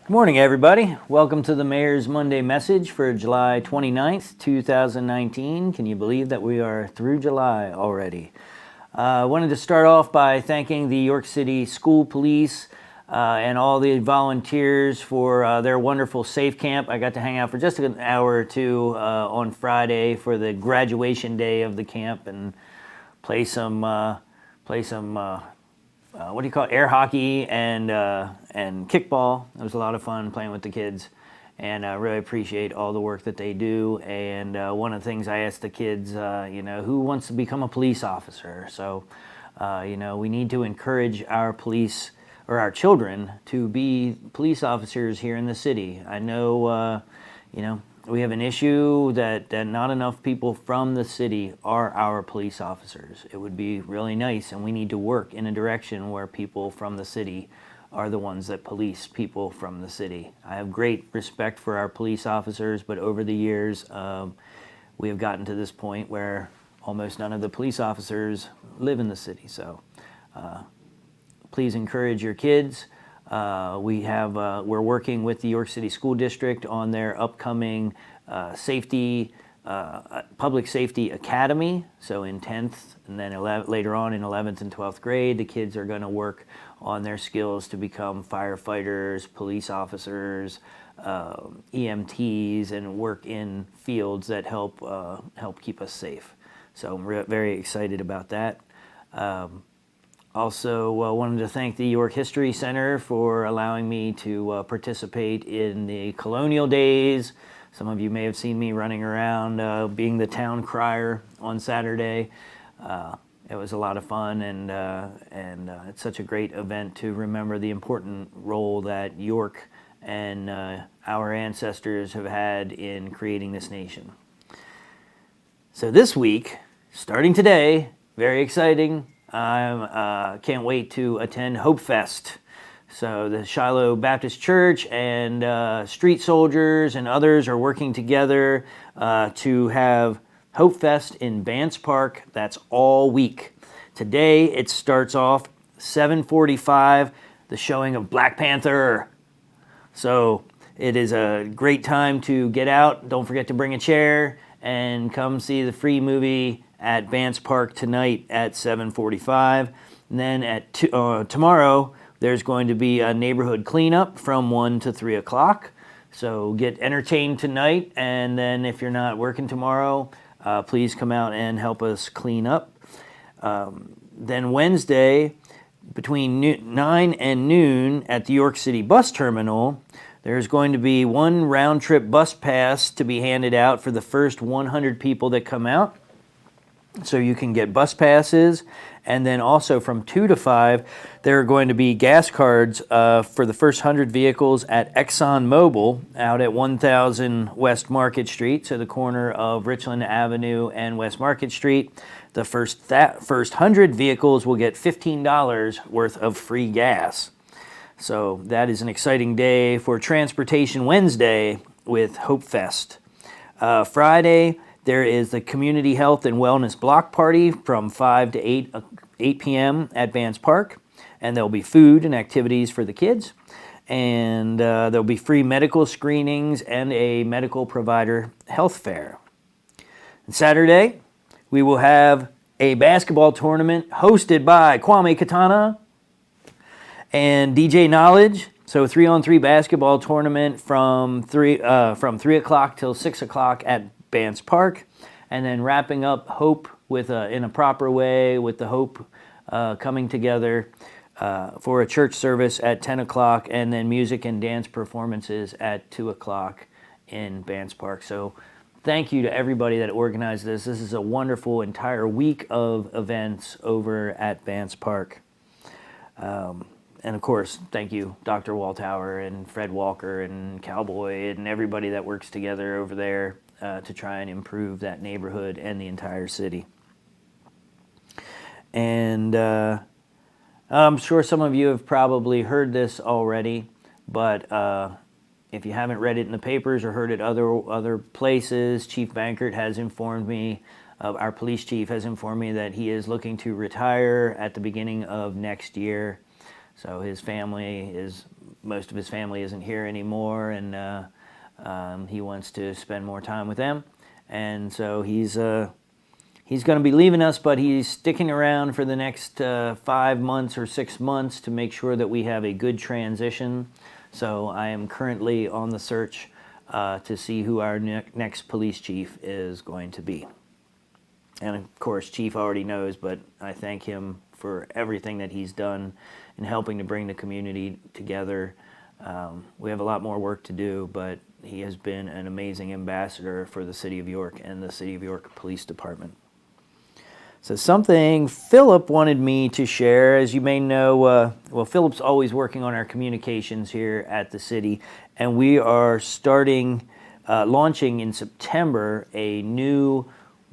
Good morning, everybody. Welcome to the Mayor's Monday Message for July 29th, 2019. Can you believe that we are through July already? I wanted to start off by thanking the York City School Police and all the volunteers for their wonderful Safe Camp. I got to hang out for just an hour or two on Friday for the graduation day of the camp and play some what do you call it? Air hockey and kickball. It was a lot of fun playing with the kids, and I really appreciate all the work that they do. And one of the things I asked the kids, who wants to become a police officer? So, we need to encourage our police or our children to be police officers here in the city. I know, we have an issue that not enough people from the city are our police officers. It would be really nice, and we need to work in a direction where people from the city are the ones that police people from the city. I have great respect for our police officers, but over the years, we have gotten to this point where almost none of the police officers live in the city. So please encourage your kids. We're working with the York City School District on their upcoming public safety academy. So in 10th and then later on in 11th and 12th grade, the kids are going to work on their skills to become firefighters, police officers, EMTs, and work in fields that help keep us safe. So I'm very excited about that. Also, wanted to thank the York History Center for allowing me to participate in the colonial days. Some of you may have seen me running around being the town crier on Saturday. It was a lot of fun, and it's such a great event to remember the important role that York and our ancestors have had in creating this nation. So this week, starting today, very exciting, I can't wait to attend Hope Fest. So the Shiloh Baptist Church and Street Soldiers and others are working together to have Hope Fest in Vance Park. That's all week. Today it starts off 7:45, the showing of Black Panther. So it is a great time to get out. Don't forget to bring a chair and come see the free movie at Vance Park tonight at 7:45. And then at tomorrow, there's going to be a neighborhood cleanup from 1 to 3 o'clock. So get entertained tonight, and then if you're not working tomorrow, please come out and help us clean up. Then Wednesday, between 9 and noon at the York City Bus Terminal, there's going to be one round-trip bus pass to be handed out for the first 100 people that come out. So you can get bus passes, and then also from 2 to 5, there are going to be gas cards for the first 100 vehicles at ExxonMobil out at 1000 West Market Street, so the corner of Richland Avenue and West Market Street. The first 100 vehicles will get $15 worth of free gas. So that is an exciting day for Transportation Wednesday with Hope Fest. Friday, there is the Community Health and Wellness Block Party from 5 to 8 p.m. at Vance Park. And there'll be food and activities for the kids. And there'll be free medical screenings and a medical provider health fair. And Saturday, we will have a basketball tournament hosted by Kwame Katana and DJ Knowledge. So 3-on-3 basketball tournament from 3 o'clock till 6 o'clock at Vance Park, and then wrapping up Hope with in a proper way with the Hope coming together for a church service at 10 o'clock, and then music and dance performances at 2 o'clock in Vance Park. So thank you to everybody that organized this. This is a wonderful entire week of events over at Vance Park. And of course, thank you, Dr. Walthour and Fred Walker and Cowboy and everybody that works together over there to try and improve that neighborhood and the entire city. And I'm sure some of you have probably heard this already, but if you haven't read it in the papers or heard it other places, Chief Bankert has informed me, our police chief has informed me that he is looking to retire at the beginning of next year. So most of his family isn't here anymore, and he wants to spend more time with them. And so he's going to be leaving us, but he's sticking around for the next 5 months or 6 months to make sure that we have a good transition. So I am currently on the search to see who our next police chief is going to be. And of course, Chief already knows, but I thank him for everything that he's done in helping to bring the community together. We have a lot more work to do, but he has been an amazing ambassador for the City of York and the City of York Police Department. So something Philip wanted me to share. As you may know, Philip's always working on our communications here at the city, and we are launching in September a new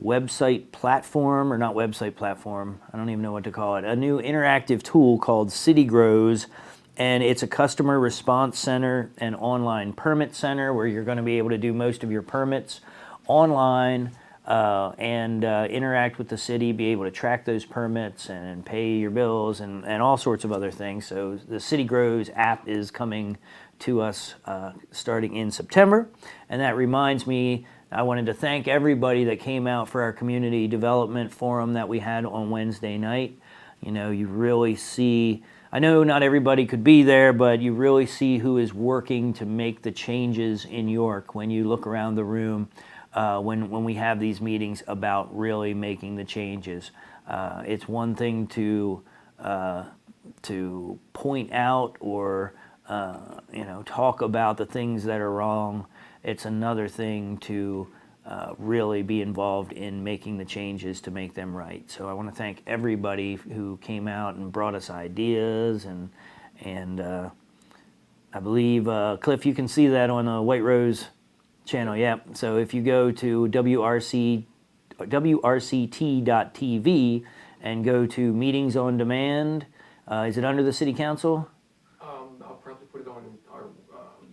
website platform, or not website platform, I don't even know what to call it, a new interactive tool called City Grows, and it's a customer response center and online permit center where you're going to be able to do most of your permits online, and interact with the city, be able to track those permits and pay your bills and all sorts of other things. So the City Grows app is coming to us starting in September. And that reminds me, I wanted to thank everybody that came out for our community development forum that we had on Wednesday night. You know, you really see, I know not everybody could be there, but you really see who is working to make the changes in York when you look around the room. When we have these meetings about really making the changes. It's one thing to point out or talk about the things that are wrong. It's another thing to really be involved in making the changes to make them right. So I want to thank everybody who came out and brought us ideas, and I believe Cliff, you can see that on the White Rose channel. Yep. So if you go to wrct.tv and go to meetings on demand, is it under the City Council? I'll probably put it on our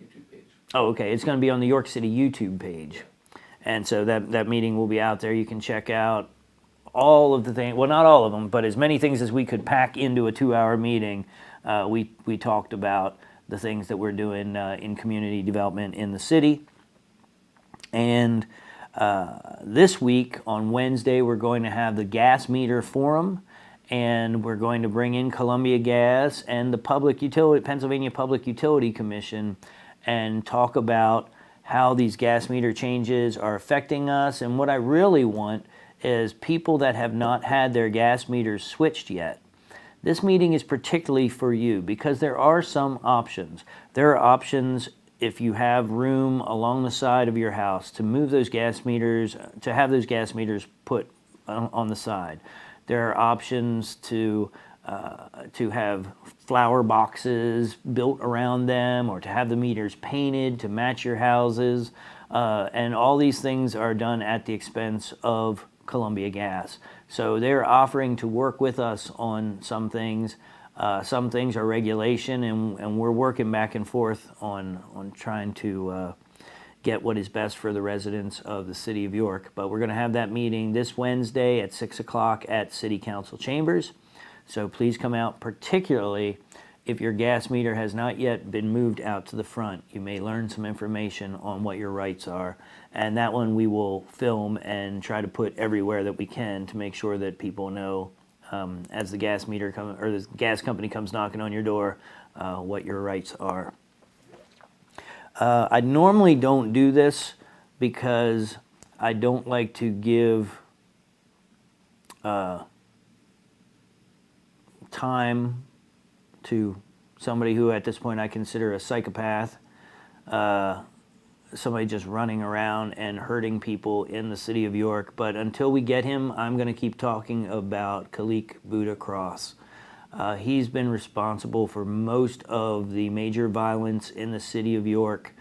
YouTube page. Oh, okay. It's going to be on the York City YouTube page. And so that meeting will be out there. You can check out all of the things, well, not all of them, but as many things as we could pack into a 2-hour meeting. We talked about the things that we're doing in community development in the city. And this week on Wednesday, we're going to have the gas meter forum, and we're going to bring in Columbia Gas and the Pennsylvania Public Utility Commission and talk about how these gas meter changes are affecting us. And what I really want is people that have not had their gas meters switched yet. This meeting is particularly for you because there are some options. There are options if you have room along the side of your house to move those gas meters, to have those gas meters put on the side. There are options to have flower boxes built around them, or to have the meters painted to match your houses. And all these things are done at the expense of Columbia Gas. So they're offering to work with us on some things. Some things are regulation, and we're working back and forth on trying to get what is best for the residents of the City of York. But we're going to have that meeting this Wednesday at 6 o'clock at City Council Chambers. So please come out, particularly if your gas meter has not yet been moved out to the front. You may learn some information on what your rights are. And that one we will film and try to put everywhere that we can to make sure that people know as the gas meter or the gas company comes knocking on your door, what your rights are. I normally don't do this because I don't like to give time to somebody who at this point I consider a psychopath, somebody just running around and hurting people in the City of York. But until we get him, I'm going to keep talking about Kalik Buddha Cross. He's been responsible for most of the major violence in the City of York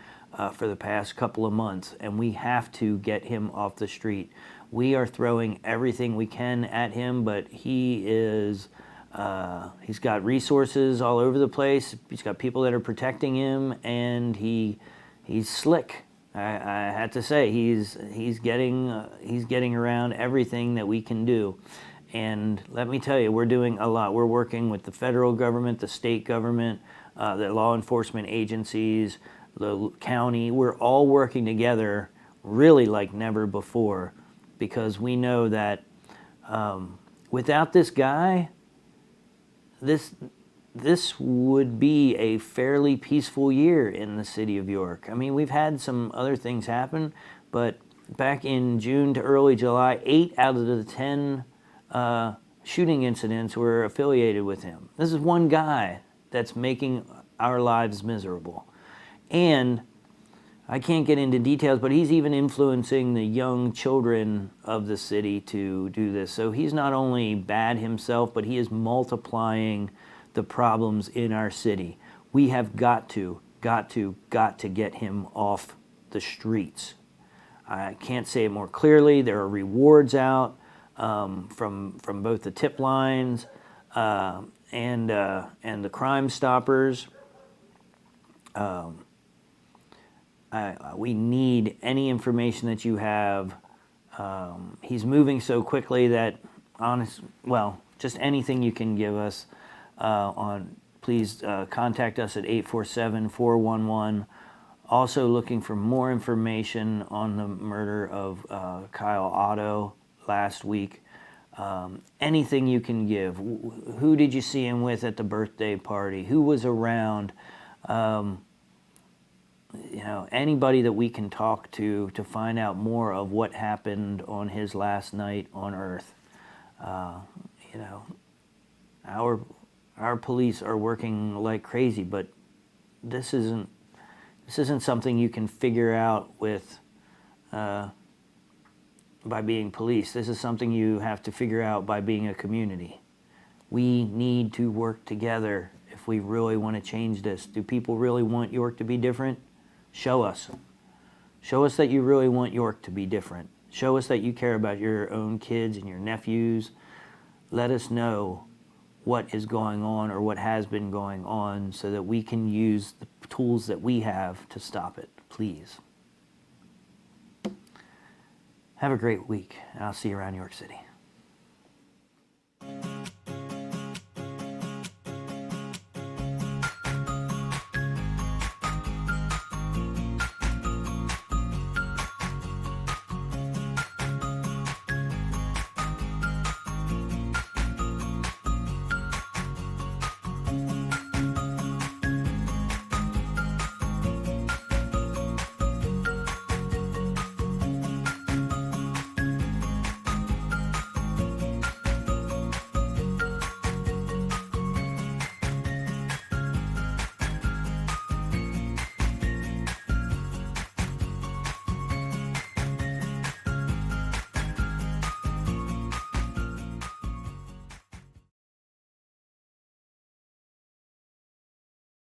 for the past couple of months, and we have to get him off the street. We are throwing everything we can at him, but he's got resources all over the place. He's got people that are protecting him, and he's slick. I have to say, he's getting around everything that we can do. And let me tell you, we're doing a lot. We're working with the federal government, the state government, the law enforcement agencies, the county. We're all working together really like never before, because we know that without this guy, this would be a fairly peaceful year in the city of York. I mean, we've had some other things happen, but back in June to early July, 8 out of the 10 shooting incidents were affiliated with him. This is one guy that's making our lives miserable. And I can't get into details, but he's even influencing the young children of the city to do this. So he's not only bad himself, but he is multiplying the problems in our city. We have got to get him off the streets. I can't say it more clearly. There are rewards out from both the tip lines and the Crime Stoppers. We need any information that you have. He's moving so quickly that just anything you can give us please contact us at 847-411. Also looking for more information on the murder of Kyle Otto last week. Anything you can give. Who did you see him with at the birthday party? Who was around? Anybody that we can talk to find out more of what happened on his last night on Earth. Our police are working like crazy, but this isn't something you can figure out with by being police. This is something you have to figure out by being a community. We need to work together if we really want to change this. Do people really want York to be different? Show us. Show us that you really want York to be different. Show us that you care about your own kids and your nephews. Let us know what is going on or what has been going on so that we can use the tools that we have to stop it, please. Have a great week, and I'll see you around York City.